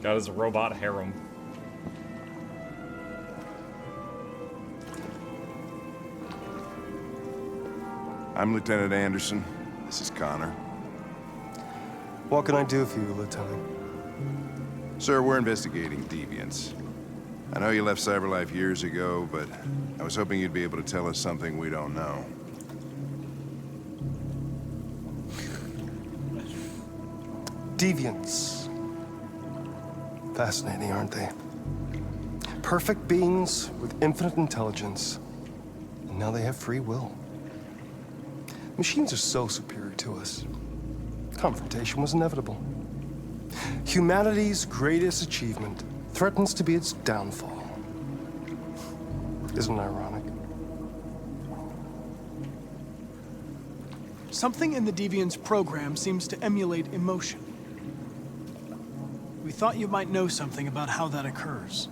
Got his robot harem. I'm Lieutenant Anderson. This is Connor. What can I do for you, Lieutenant? Sir, we're investigating deviants. I know you left Cyberlife years ago, but I was hoping you'd be able to tell us something we don't know. Deviants. Fascinating, aren't they? Perfect beings with infinite intelligence, and now they have free will. Machines are so superior to us. Confrontation was inevitable. Humanity's greatest achievement threatens to be its downfall. Isn't it ironic? Something in the Deviant's program seems to emulate emotion. We thought you might know something about how that occurs.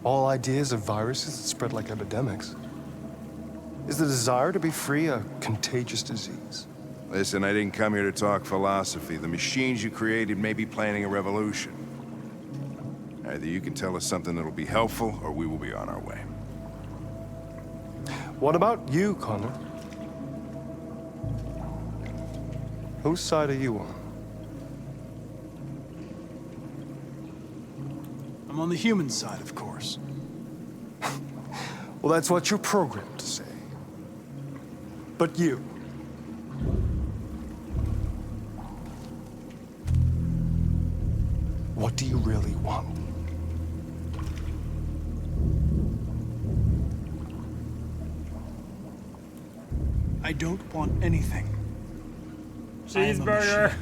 All ideas of viruses that spread like epidemics. Is the desire to be free a contagious disease? Listen, I didn't come here to talk philosophy. The machines you created may be planning a revolution. Either you can tell us something that'll be helpful, or we will be on our way. What about you, Connor? Whose side are you on? I'm on the human side, of course. Well, that's what you're programmed to say. But you. What do you really want? I don't want anything. Cheeseburger.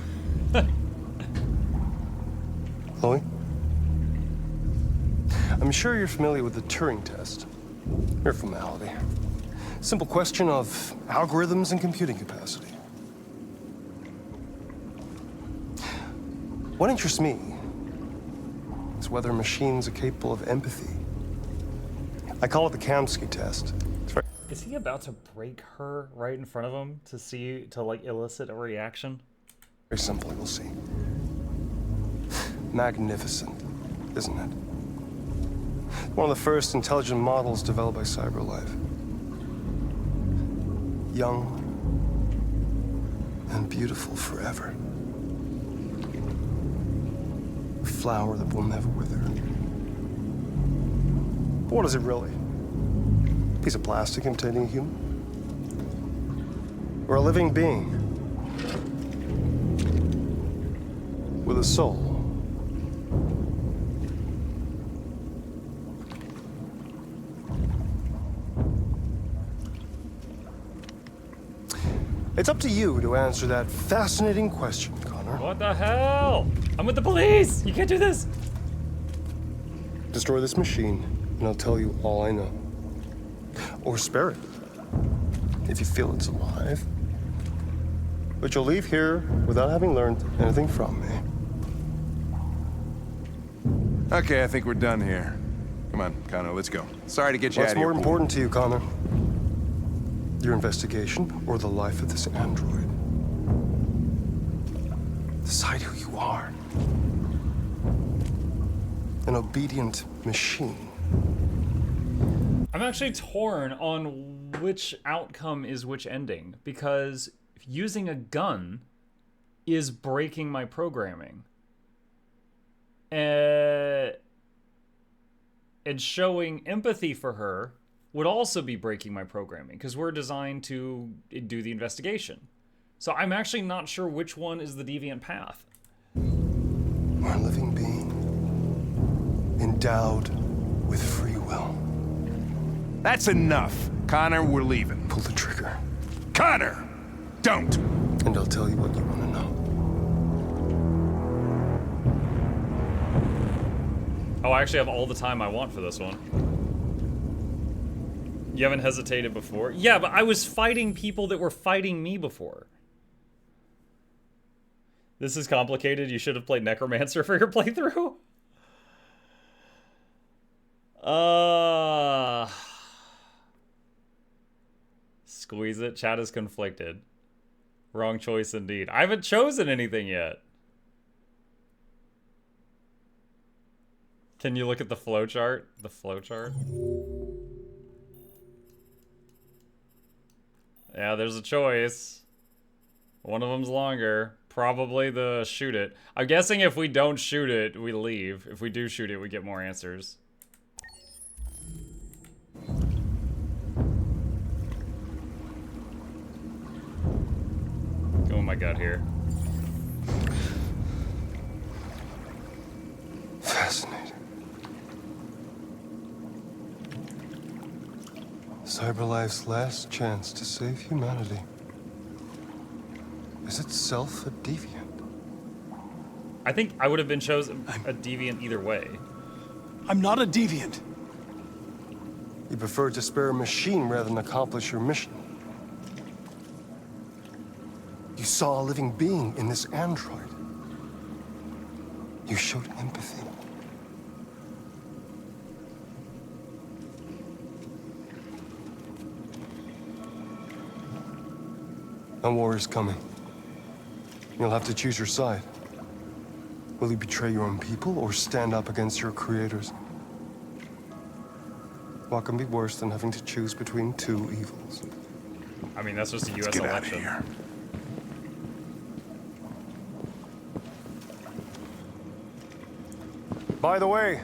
Chloe? I'm sure you're familiar with the Turing test. Mere formality. Simple question of algorithms and computing capacity. What interests me is whether machines are capable of empathy. I call it the Kamsky test. Is he about to break her right in front of him to like elicit a reaction? Very simple, you'll see. Magnificent, isn't it? One of the first intelligent models developed by Cyberlife. Young and beautiful forever. A flower that will never wither. But what is it really? A piece of plastic imitating a human? Or a living being with a soul? It's up to you to answer that fascinating question, Connor. What the hell? I'm with the police! You can't do this! Destroy this machine, and I'll tell you all I know. Or spare it, if you feel it's alive. But you'll leave here without having learned anything from me. Okay, I think we're done here. Come on, Connor, let's go. Sorry to get you out What's of here. more important to you, Connor? Your investigation or the life of this android? Decide who you are. An obedient machine. I'm actually torn on which outcome is which ending, because using a gun is breaking my programming. And showing empathy for her would also be breaking my programming, because we're designed to do the investigation. So I'm actually not sure which one is the deviant path. We're a living being, endowed with free will. That's enough. Connor, we're leaving. Pull the trigger. Connor! Don't! And I'll tell you what you want to know. Oh, I actually have all the time I want for this one. You haven't hesitated before? Yeah, but I was fighting people that were fighting me before. This is complicated. You should have played Necromancer for your playthrough. Squeeze it. Chat is conflicted. Wrong choice indeed. I haven't chosen anything yet. Can you look at the flowchart? The flowchart? Yeah, there's a choice. One of them's longer. Probably the shoot it. I'm guessing if we don't shoot it, we leave. If we do shoot it, we get more answers. Go with my gut here. Fascinating. Cyberlife's last chance to save humanity is itself a deviant. I think I would have been chosen a deviant either way. I'm not a deviant. You prefer to spare a machine rather than accomplish your mission. You saw a living being in this android. You showed empathy. A war is coming. You'll have to choose your side. Will you betray your own people or stand up against your creators? What can be worse than having to choose between two evils? I mean, that's just a US Let's get out of election. here. By the way,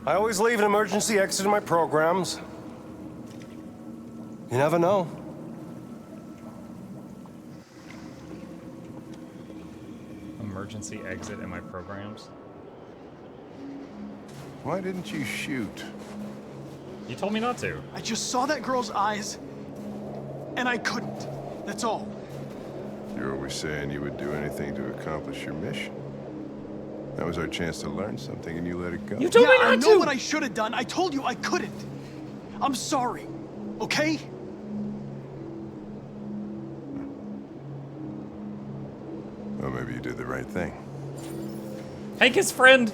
I always leave an emergency exit in my programs. You never know. Emergency exit in my programs. Why didn't you shoot? You told me not to. I just saw that girl's eyes, and I couldn't. That's all. You're always saying you would do anything to accomplish your mission. That was our chance to learn something, and you let it go. You told me I not know to! what I should have done. I told you I couldn't. I'm sorry, okay? Well, maybe you did the right thing. Hank, his friend!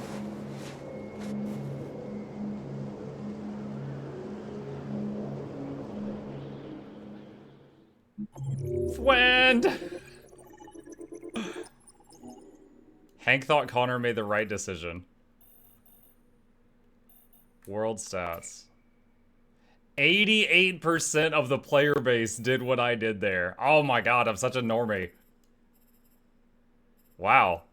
Friend! Hank thought Connor made the right decision. World stats. 88% of the player base did what I did there. Oh my god, I'm such a normie. Wow.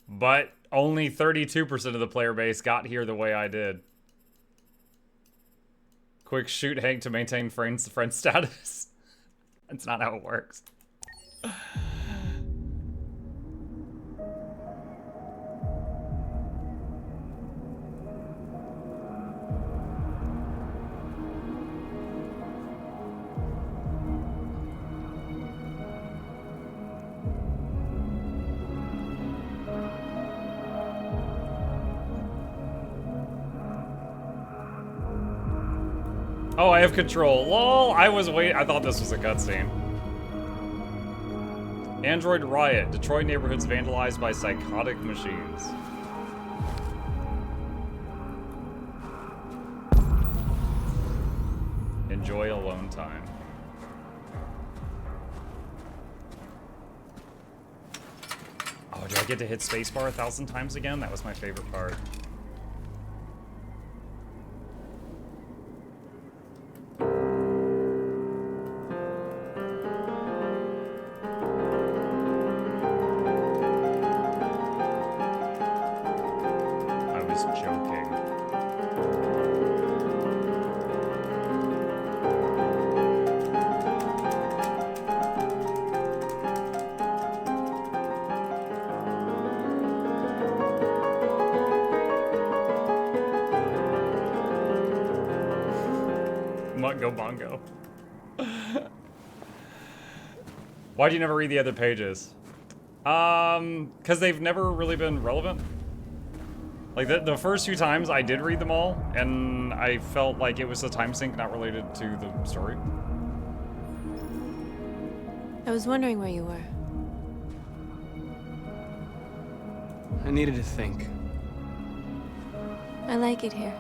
But only 32% of the player base got here the way I did. Quick shoot Hank to maintain friend status. That's not how it works. Oh, I have control. Lol, I thought this was a cutscene. Android riot. Detroit neighborhoods vandalized by psychotic machines. Enjoy alone time. Oh, do I get to hit spacebar 1,000 times again? That was my favorite part. I was joking. Go bongo. Why do you never read the other pages? Because they've never really been relevant. Like, the first few times I did read them all, and I felt like it was a time sink not related to the story. I was wondering where you were. I needed to think. I like it here.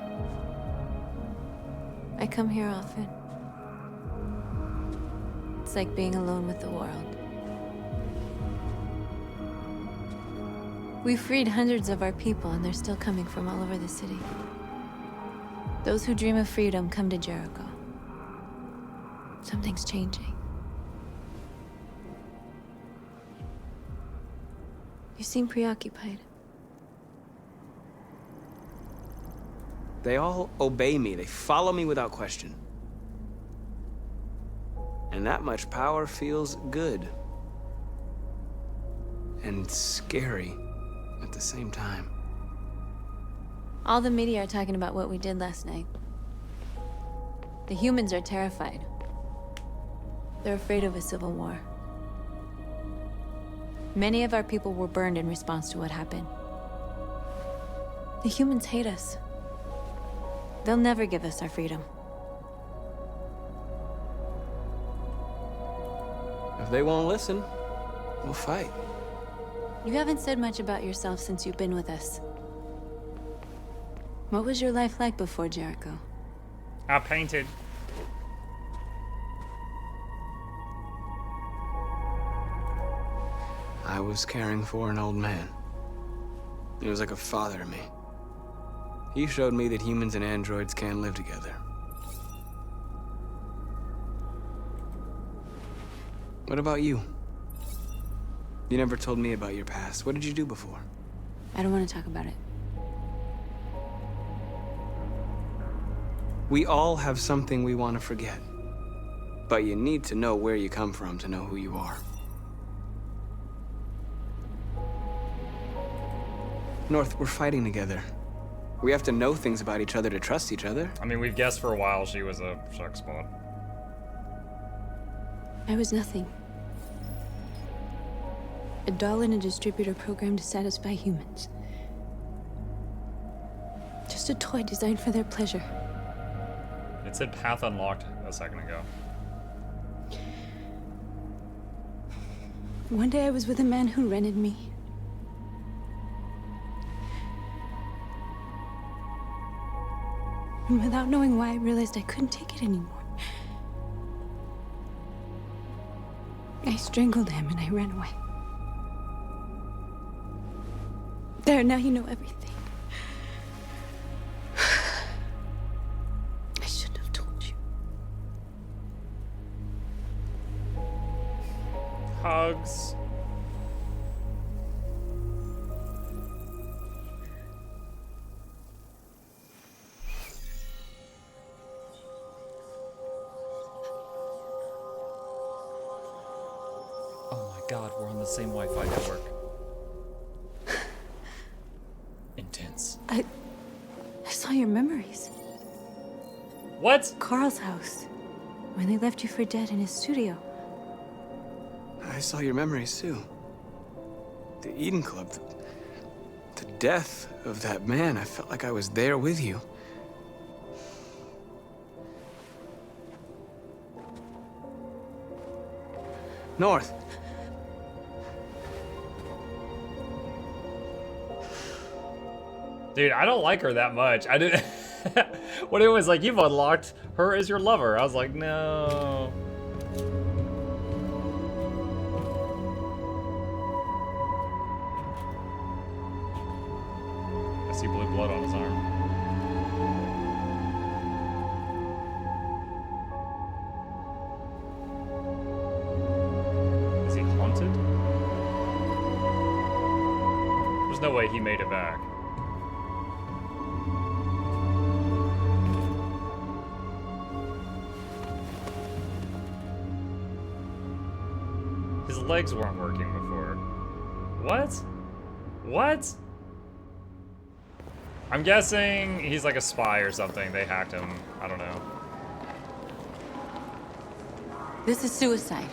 I come here often. It's like being alone with the world. We freed hundreds of our people, and they're still coming from all over the city. Those who dream of freedom come to Jericho. Something's changing. You seem preoccupied. They all obey me. They follow me without question. And that much power feels good. And scary at the same time. All the media are talking about what we did last night. The humans are terrified. They're afraid of a civil war. Many of our people were burned in response to what happened. The humans hate us. They'll never give us our freedom. If they won't listen, we'll fight. You haven't said much about yourself since you've been with us. What was your life like before Jericho? I painted. I was caring for an old man. He was like a father to me. He showed me that humans and androids can live together. What about you? You never told me about your past. What did you do before? I don't want to talk about it. We all have something we want to forget. But you need to know where you come from to know who you are. North, we're fighting together. We have to know things about each other to trust each other. I mean, we've guessed for a while she was a shuck spot. I was nothing. A doll in a distributor program to satisfy humans. Just a toy designed for their pleasure. It said path unlocked a second ago. One day I was with a man who rented me. And without knowing why, I realized I couldn't take it anymore. I strangled him and I ran away. There, now you know everything. I shouldn't have told you. Hugs. Oh my god, we're on the same Wi-Fi network. Intense. I saw your memories. What? Carl's house. When they left you for dead in his studio. I saw your memories too. The Eden Club. The death of that man. I felt like I was there with you. North. Dude, I don't like her that much. I didn't. When it was like, you've unlocked her as your lover, I was like, no. I see blue blood on his arm. Is he haunted? There's no way he made it back. His legs weren't working before. What? What? I'm guessing he's like a spy or something. They hacked him. I don't know. This is suicide.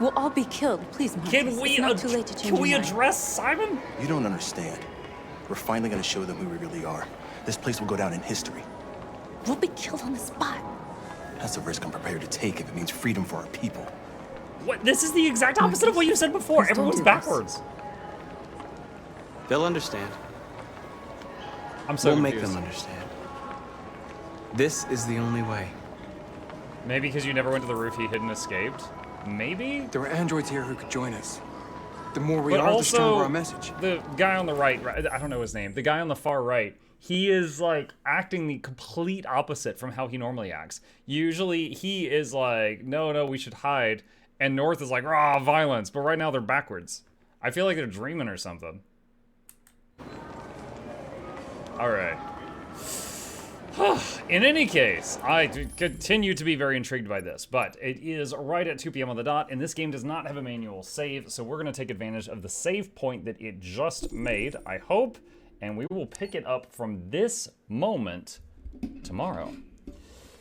We'll all be killed. Please, Marcus. Can we, It's not too late to change your mind. address Simon? You don't understand. We're finally gonna show them who we really are. This place will go down in history. We'll be killed on the spot. That's a risk I'm prepared to take if it means freedom for our people. What? This is the exact opposite of what you said before. Please don't Everyone's do this. backwards. They'll understand. I'm so We'll make confused. them understand. This is the only way. Maybe because you never went to the roof he hid and escaped? Maybe? There were androids here who could join us. The more we But are, the also, stronger our message. the guy on the right, I don't know his name, the guy on the far right, he is like acting the complete opposite from how he normally acts. Usually he is like, no, we should hide. And North is like, raw violence. But right now they're backwards. I feel like they're dreaming or something. All right. In any case, I continue to be very intrigued by this, but it is right at 2 p.m. on the dot, and this game does not have a manual save, so we're going to take advantage of the save point that it just made, I hope, and we will pick it up from this moment tomorrow.